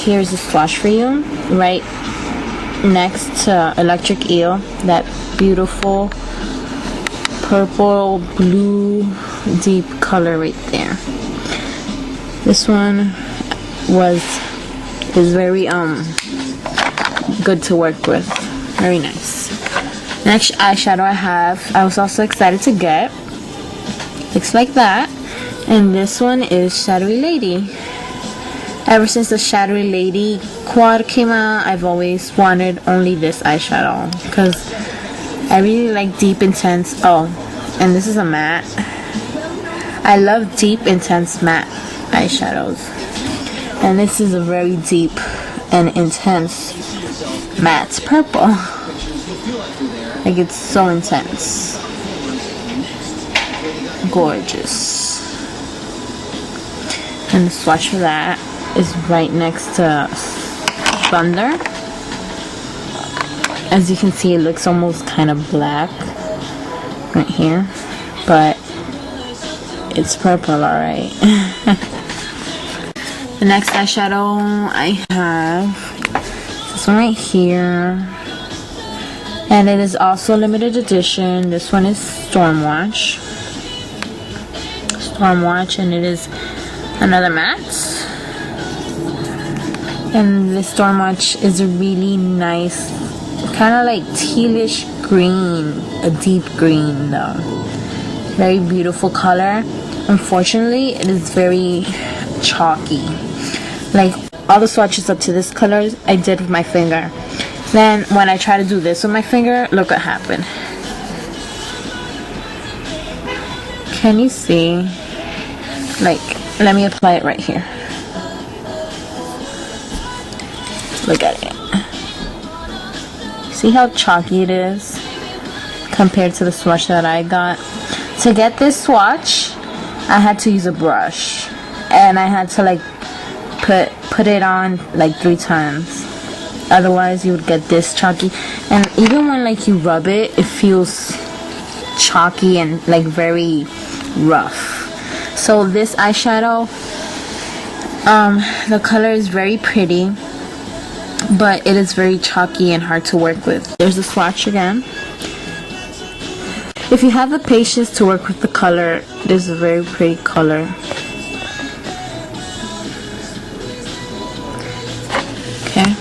here's a swatch for you, right next to Electric Eel, that beautiful purple blue deep color right there. This one is very good to work with, very nice. Next eyeshadow I was also excited to get, looks like that, and this one is Shadowy Lady. Ever since the Shadowy Lady quad came out, I've always wanted only this eyeshadow because I really like deep, intense. Oh, and this is a matte. I love deep, intense matte eyeshadows, and this is a very deep and intense matte purple. Like, it's so intense, gorgeous. And the swatch for that is right next to Thunder. As you can see, it looks almost kind of black right here, but it's purple, alright. The next eyeshadow I have, this one right here, and it is also limited edition. This one is Stormwatch, and it is another matte. And this Stormwatch is a really nice, kind of like tealish green, a deep green though. Very beautiful color. Unfortunately, it is very chalky. Like, all the swatches up to this color I did with my finger. Then when I try to do this with my finger, look what happened. Can you see? Like, let me apply it right here. Look at it. See how chalky it is compared to the swatch that I got? To get this swatch, I had to use a brush, and I had to like put it on like 3 times. Otherwise, you would get this chalky. And even when like you rub it, it feels chalky and like very rough. So this eyeshadow, the color is very pretty, but it is very chalky and hard to work with. There's the swatch again. If you have the patience to work with the color, it is a very pretty color. Okay.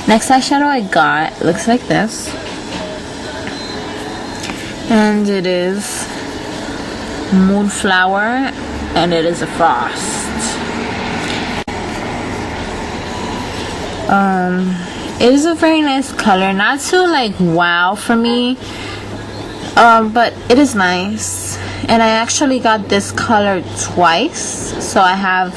Next eyeshadow I got looks like this, and it is Moonflower, and it is a frost. It is a very nice color, not too like wow for me, but it is nice. And I actually got this color twice, so I have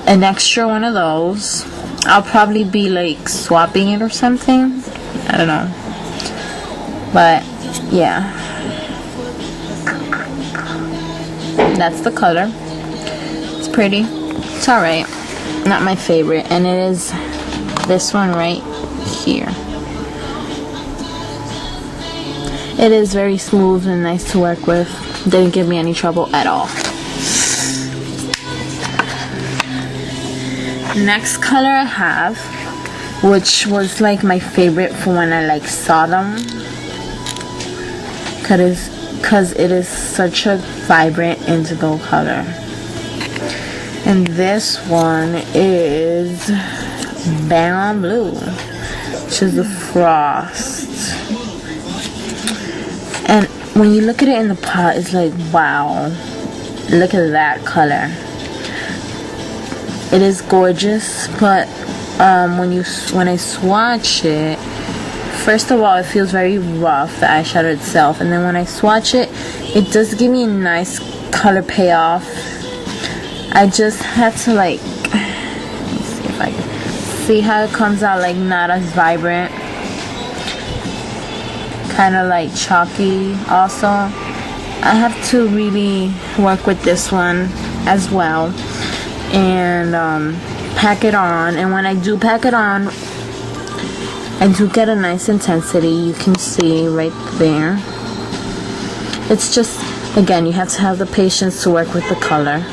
an extra one of those. I'll probably be like swapping it or something, I don't know, but yeah, that's the color. It's pretty, it's alright, not my favorite. And it is this one right here. It is very smooth and nice to work with. Didn't give me any trouble at all. Next color I have, which was like my favorite for when I like saw them, because it is such a vibrant indigo color. And this one is Baron Blue, which is the frost. And when you look at it in the pot, it's like, wow, look at that color. It is gorgeous, but when I swatch it, first of all, it feels very rough, the eyeshadow itself, and then when I swatch it, it does give me a nice color payoff. I just have to like, let me see if I can see how it comes out, like not as vibrant, kind of like chalky also. I have to really work with this one as well and pack it on. And when I do pack it on, I do get a nice intensity. You can see right there. It's just, again, you have to have the patience to work with the color.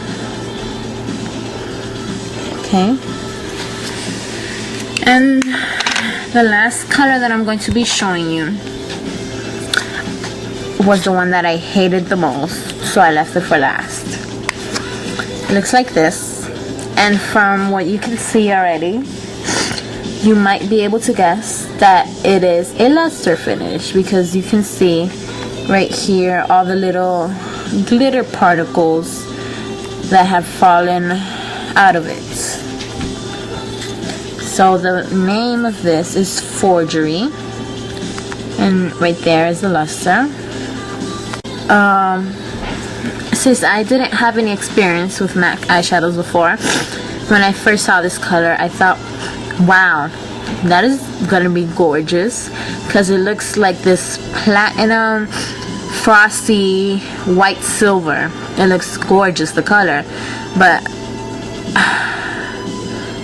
Okay, And the last color that I'm going to be showing you was the one that I hated the most, so I left it for last. It looks like this, and from what you can see already, you might be able to guess that it is a luster finish, because you can see right here all the little glitter particles that have fallen out of it. So the name of this is Forgery, and right there is the luster. Since I didn't have any experience with MAC eyeshadows before, when I first saw this color, I thought, wow, that is gonna be gorgeous, because it looks like this platinum frosty white silver. It looks gorgeous, the color, but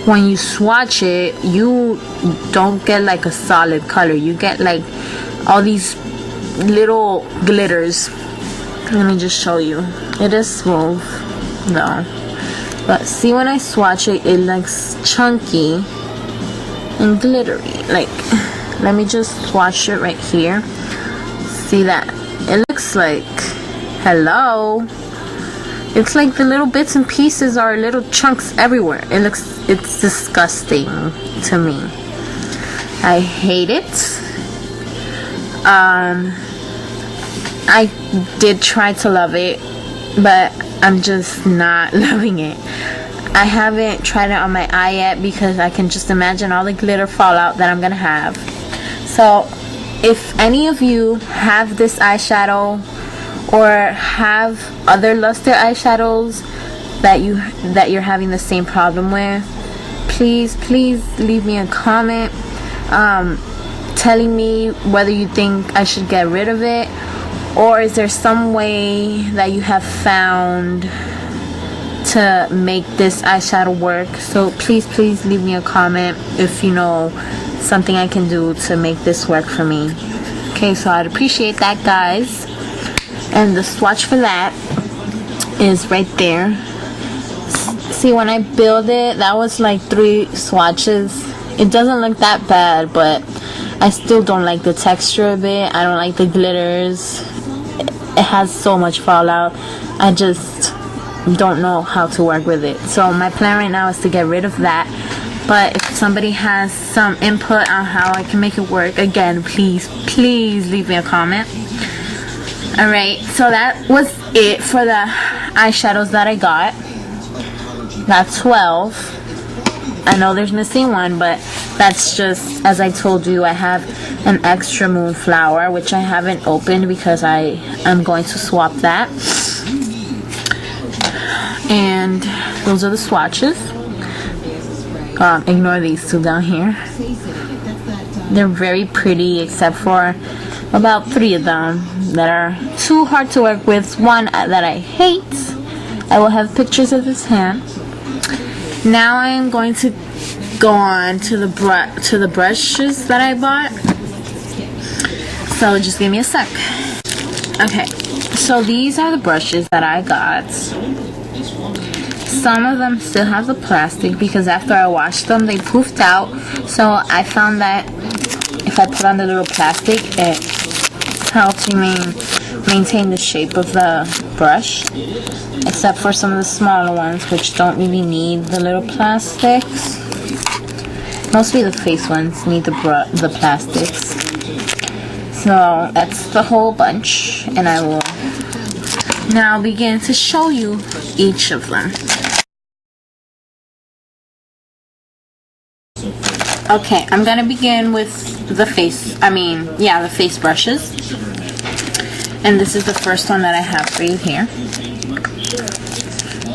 when you swatch it, you don't get like a solid color. You get like all these little glitters. Let me just show you. It is smooth though, but see, when I swatch it, it looks chunky and glittery. Like, let me just swatch it right here. See that? It looks like, hello, it's like the little bits and pieces are little chunks everywhere. It's disgusting to me. I hate it. I did try to love it, but I'm just not loving it. I haven't tried it on my eye yet, because I can just imagine all the glitter fallout that I'm gonna have. So if any of you have this eyeshadow or have other luster eyeshadows that you're having the same problem with, please leave me a comment telling me whether you think I should get rid of it, or is there some way that you have found to make this eyeshadow work. So please leave me a comment if you know something I can do to make this work for me. Okay, so I'd appreciate that, guys. And the swatch for that is right there. See, when I build it, that was like 3 swatches. It doesn't look that bad, but I still don't like the texture of it. I don't like the glitters. It has so much fallout. I just don't know how to work with it. So my plan right now is to get rid of that. But if somebody has some input on how I can make it work, again, please leave me a comment. Alright, so that was it for the eyeshadows that I got. Got 12. I know there's missing one, but that's just, as I told you, I have an extra moonflower, which I haven't opened because I am going to swap that. And those are the swatches. Ignore these 2 down here. They're very pretty, except for about 3 of them that are too hard to work with. One that I hate. I will have pictures of this hand. Now I am going to go on to the brushes that I bought. So just give me a sec. Okay, so these are the brushes that I got. Some of them still have the plastic because after I washed them, they poofed out. So I found that if I put on the little plastic, it helps you maintain the shape of the brush. Except for some of the smaller ones, which don't really need the little plastics. Mostly the face ones need the plastics. So that's the whole bunch, and I will now begin to show you each of them. Okay, I'm gonna begin with the face brushes. And this is the first one that I have for you here.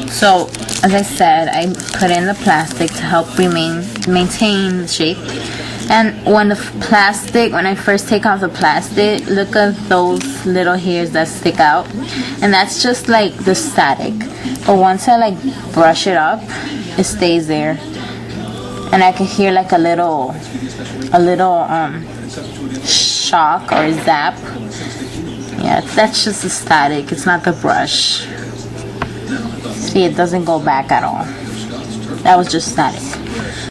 So, as I said, I put in the plastic to help maintain the shape. And when I first take off the plastic, look at those little hairs that stick out. And that's just like the static. But once I like brush it up, it stays there. And I can hear like a little shock or zap. Yeah, that's just the static. It's not the brush. See, it doesn't go back at all. That was just static.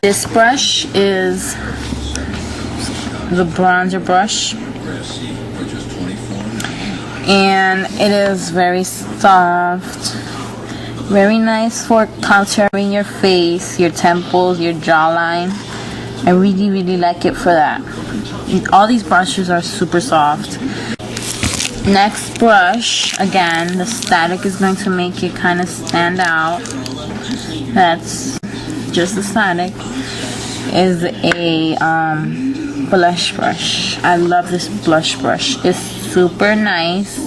This brush is the bronzer brush, and it is very soft, very nice for contouring your face, your temples, your jawline. I really like it for that. All these brushes are super soft. Next brush, again, the static is going to make it kind of stand out. That's just the static. Is a blush brush. I love this blush brush. It's super nice.